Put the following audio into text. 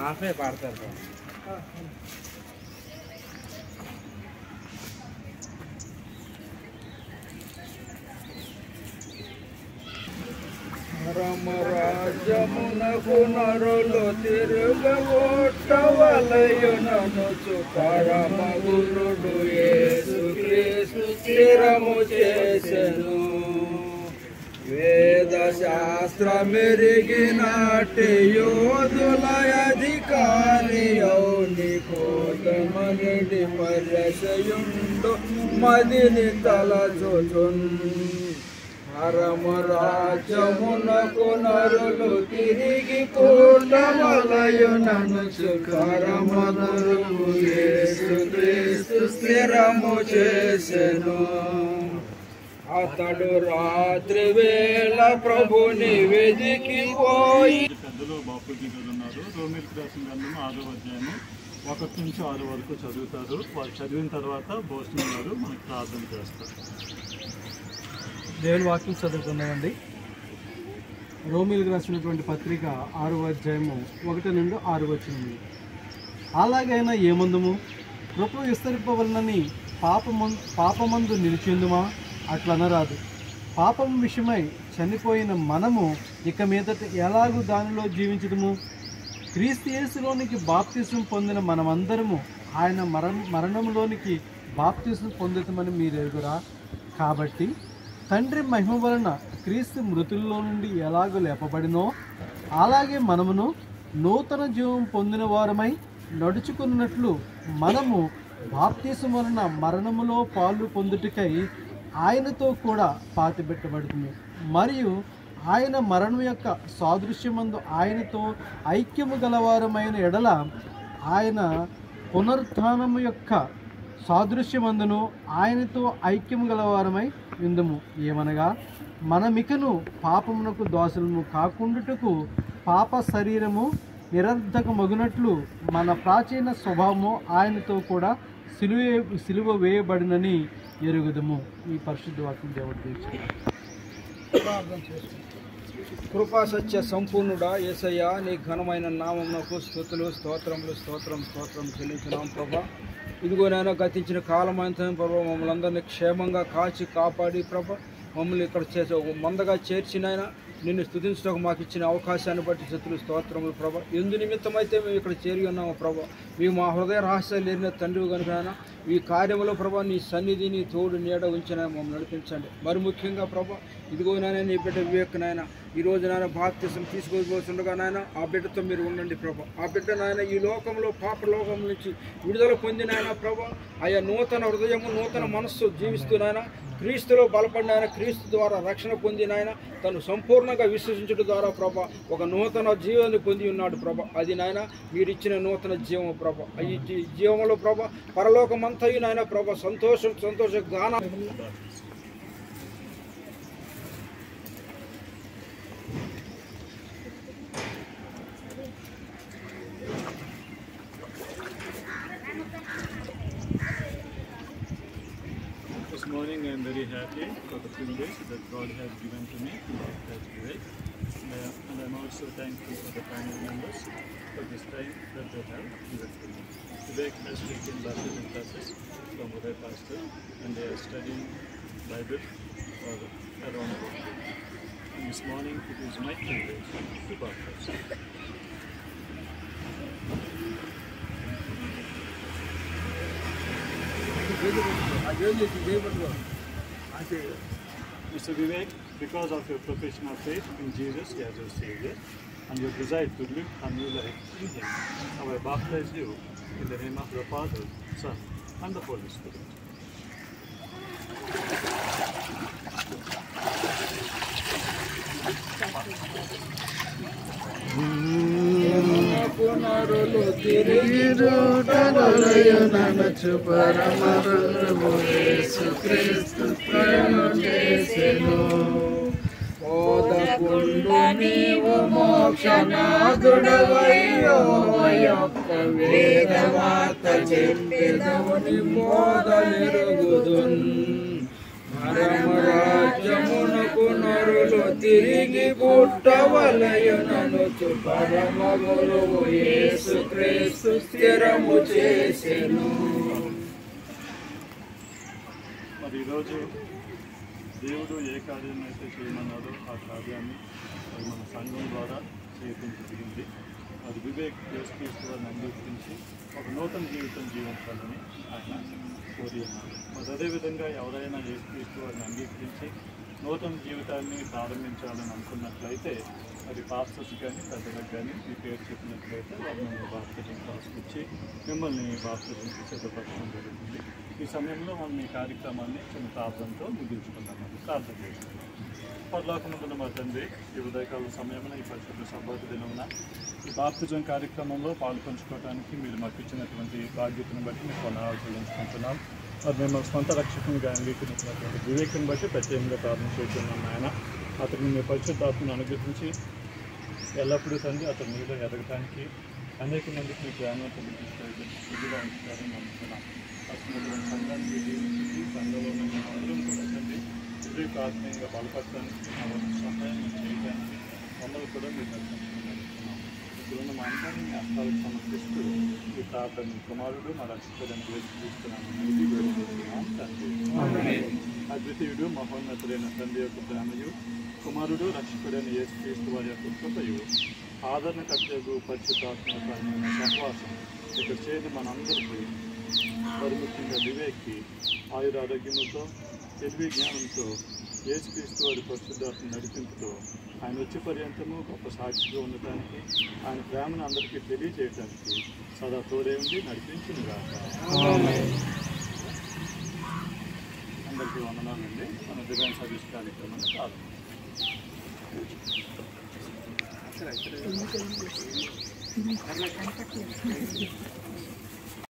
ఆఫే పాడతారు. పరమరాజ్యమునకు నరులు తిరుగొట్టవలయుననుచు పరమగురుడు యేసుక్రీస్తు స్థిరము చేసెను. వేద శాస్త్రమెరిగినట్టి యోధుల అధికారి నికోదేముడి పరిచయుండు మదిని తలచుచున్. పరమరాజ్యమునకు నరులు తిరిగి కూడవలయుననుచు పరమగురుడు యేసుక్రీస్తు స్థిరము చేసెను. అతడు రాత్రి వేళ ప్రభుని వెదికిపోయి పెద్దలు బాపూజీ గారు ఉన్నారు. రోమిలకు రాసిన గ్రంథము 6వ అధ్యాయము 1 నుంచి 6 వరకు చదువుతారు. వాళ్ళు చదివిన తర్వాత భోజనం గారు మనకు ప్రార్థన చేస్తారు. దేవుని వాక్యం చదువుతున్నామండి. రోమిలకు రాసినటువంటి పత్రిక 6వ అధ్యాయము 1 నుండి 6 వచనములు. అలాగైనా ఏమందుము? కృప విస్తరింపవలనని పాపమందు నిలిచిందుమా? అట్లనరాదు. పాపం విషయమై చనిపోయిన మనము ఇక మీదట ఎలాగూ దానిలో జీవించదుము? క్రీస్తు యేసులోనికి బాప్తిసం పొందిన మనమందరము ఆయన మరణంలోనికి బాప్తిసం పొందుతామని మీరు ఎరుగురా. కాబట్టి తండ్రి మహిమ వలన క్రీస్తు మృతుల్లో నుండి ఎలాగో లేపబడినో అలాగే మనమును నూతన జీవం పొందిన వారమై నడుచుకున్నట్లు మనము బాప్తిసం వలన మరణములో పాలు పొందుటకై ఆయనతో కూడా పాతిపెట్టబడుతుంది. మరియు ఆయన మరణం యొక్క సాదృశ్యమందు ఆయనతో ఐక్యము గలవారమైన ఎడల ఆయన పునరుత్థానము యొక్క సాదృశ్యమందును ఆయనతో ఐక్యము గలవారమై ఉందుము. ఏమనగా మనమికను పాపమునకు దాసులము కాకుండుటకు పాప శరీరము నిరర్ధకమగునట్లు మన ప్రాచీన స్వభావము ఆయనతో కూడా సిలువ వేయబడినని ఎరుగుదము. ఈ పరిశుద్ధ వాక్యం దేవుడు ప్రార్థన చేస్తున్నాం. కృపా సత్య సంపూర్ణుడా యేసయ్య, నీ ఘనమైన నామమునకు స్తుతులు స్తోత్రములు స్తోత్రం చెల్లించున్నాం ప్రభా. ఇదిగో నాయన గతించిన కాలమంతా ప్రభా మమ్మల్ని అందరినీ క్షేమంగా కాచి కాపాడి ప్రభా మమ్మల్ని ఇక్కడ మందగా చేర్చినైనా నిన్ను స్తుతించడానికి మాకు ఇచ్చిన అవకాశాన్ని బట్టి స్తుతులు స్తోత్రములు ప్రభా. ఎందు నిమిత్తమైతే మేము ఇక్కడ చేరి ఉన్నాము ప్రభా. మేము మా హృదయ రహస్యాలు లేని తండ్రి కనుక ఈ కార్యంలో ప్రభా నీ సన్నిధి నీ తోడు నీడ ఉంచిన మమ్మల్ని నడిపించండి. మరి ముఖ్యంగా ప్రభా ఇదిగో నాయన నీ బిడ్డ వివేక్ నాయన ఈరోజు నాయన బాప్తిసం తీసుకోబోతుండగా నాయన ఆ బిడ్డతో మీరు ఉండండి ప్రభా. ఆ బిడ్డ నాయన ఈ లోకంలో పాప లోకం నుంచి విడుదల పొందిన ఆయన ప్రభా ఆయా నూతన హృదయము నూతన మనస్సు జీవిస్తూ నాయన క్రీస్తులో బలపడిన ఆయన క్రీస్తు ద్వారా రక్షణ పొందిన ఆయన తను సంపూర్ణంగా విశ్వసించడం ద్వారా ప్రభా ఒక నూతన జీవాన్ని పొంది ఉన్నాడు ప్రభా. అది నాయన మీరు ఇచ్చిన నూతన జీవము ప్రభా. ఈ జీవంలో ప్రభా పరలోకమంతయు నాయన ప్రభా సంతోష గాన This morning I am very happy for the privilege that God has given to me to baptize Vivek. And I am also thankful for the family members for this time that they have given to me. Vivek has taken baptism classes from Uday Pastor and they are studying Bible for around a week. And this morning it is my privilege to baptize. Mr. Vivek, because of your profession of faith in Jesus as your Savior and your desire to live a new life in Him, I baptize you in the name of the Father, Son, and the Holy Spirit. పునరులు తిరిగి చూడవలయుననుచు పరమగురువు యేసుక్రీస్తు ప్రేమ చేసెను. బోధకుండు నీవు మోక్షనాథుడవై యెహోవా యొక్క వేదవార్త చెప్పెదవు నీ బోధ నెరుగుదున్. పరమరాజ్యమునకు నరులు తిరిగి పుట్టవలయుననుచు పరమ గురువు యేసుక్రీస్తు స్థిరము చేసెను. మరి ఈరోజు దేవుడు ఏ కార్యం అయితే చేయమన్నారో ఆ కార్యాన్ని మరి మన సంఘం ద్వారా చేయడం జరిగింది. అది వివేక్ యేసుక్రీస్తు వారిని అంగీకరించి ఒక నూతన జీవితం జీవించాలని ఆయన కోరి ఉన్నారు. మరి అదేవిధంగా ఎవరైనా యేసుక్రీస్తు వారిని అంగీకరించి నూతన జీవితాన్ని ప్రారంభించాలని అనుకున్నట్లయితే అది పాస్టర్స్ కానీ పెద్దలకు కానీ మీ పేరు చెప్పినట్లయితే వారు మిమ్మల్ని బాప్తిజం ఇచ్చి మిమ్మల్ని బాప్తిజంకి సిద్ధపరచడం జరుగుతుంది. ఈ సమయంలో మనం ఈ కార్యక్రమాన్ని చిన్న ప్రార్థనతో ముగించుకుందామని ప్రార్థన చేస్తున్నాం. పరలోకమందున్న మా తండ్రి, ఈ ఉదయకాల సమయంలో ఈ పరిశుద్ధ సబ్బాత దినమున ఈ బాప్తిజం కార్యక్రమంలో పాల్పంచుకోవడానికి మీరు మాకు ఇచ్చినటువంటి బాధ్యతను బట్టి మీకు వందనాలు చెల్లించుకుంటున్నాం. మరి మేము సొంత రక్షకునిగా అంగీకరించినటువంటి వివేకం బట్టి ప్రత్యేకంగా ప్రార్థన చేస్తున్నాం. ఆయన అతన్ని మీ పరిశుద్ధాత్మను అనుగ్రహించి ఎల్లప్పుడూ తండ్రి అతని మీద ఎదగటానికి అనేక మందికి మీ జ్ఞానం తెలియజేస్తారని ఉంచుతారని నమ్ముతున్నాం. అసలు సంఘానికి జీవించి సంఘంలో ఉన్న అందరం కూడా తండ్రి వివేక ఆత్మీయంగా బలపడటానికి సహాయం చేయడానికి మమ్మల్ని కూడా మీరు దర్శించుకున్నాం. ఇప్పుడున్న మా అంశాన్ని మీ హస్తాలకు సమర్పిస్తూ ఈ ప్రార్థన కుమారుడు మా రక్షకుడని వేసుకున్నాను తండ్రి. అద్వితీయుడు మహోన్నతుడైన తండ్రి యొక్క ప్రేమయు, కుమారుడు రక్షకుడైన యేసుక్రీస్తు వారి యొక్క కృపయు, ఆదరణకర్తకు పరిశుద్ధాత్మ సహవాసం ఇక్కడ చేరి మనందరికీ మరి ముఖ్యంగా వివేక్కి ఆయురారోగ్యములతో తెలివి జ్ఞానంతో యేసుక్రీస్తు వారి పరిశుద్ధాత్మ నడిపింపుతో ఆయన వచ్చే పర్యంతము గొప్ప సాక్షిగా ఉండటానికి ఆయన ప్రేమను అందరికీ తెలియజేయడానికి సదా తోడే ఉండి నడిపించునుగా. అందరికీ వందనాలండి. మన డివైన్ సర్వీస్ కార్యక్రమాన్ని ప్రారంభించాం.